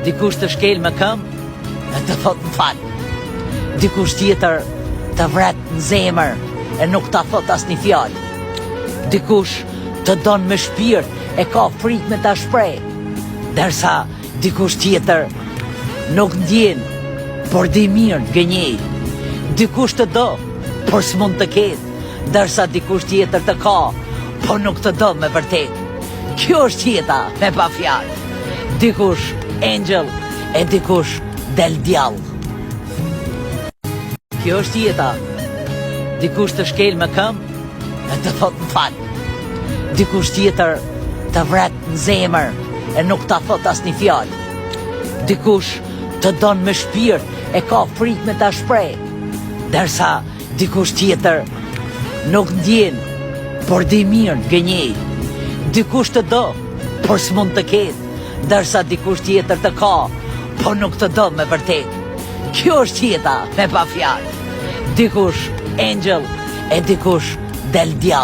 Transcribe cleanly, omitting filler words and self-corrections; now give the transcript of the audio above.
Dikush të shkel me këmbë e të thot më fal. Dikush tjetër të vret në zemër e nuk ta thot asnjë fjalë. Dikush të don me shpirt e ka frikë me ta shpreh. Derisa dikush tjetër nuk ndjen, por di mirë të gënjej. Dikush të do, por s'mund të ketë, derisa dikush tjetër të ka, por nuk të do me vërtet. Kjo është jeta me pa fjalë. Dikush angel e dikush del djall. Kjo është jeta. Dikush të shkel me këmbë e të thot më fal. Dikush tjetër të vret në zemër e nuk ta thot asnjë fjalë. Dikush të don me shpirt e ka frikë me ta shpreh. Derisa dikush tjetër nuk ndjen, por di mirë të gënjej. Dikush të do, por s'mund të ketë, derisa dikush tjetër të ka, por nuk të do me vërtet. Kjo është jeta me pa fjalë. Dikush angel e dikush del djall.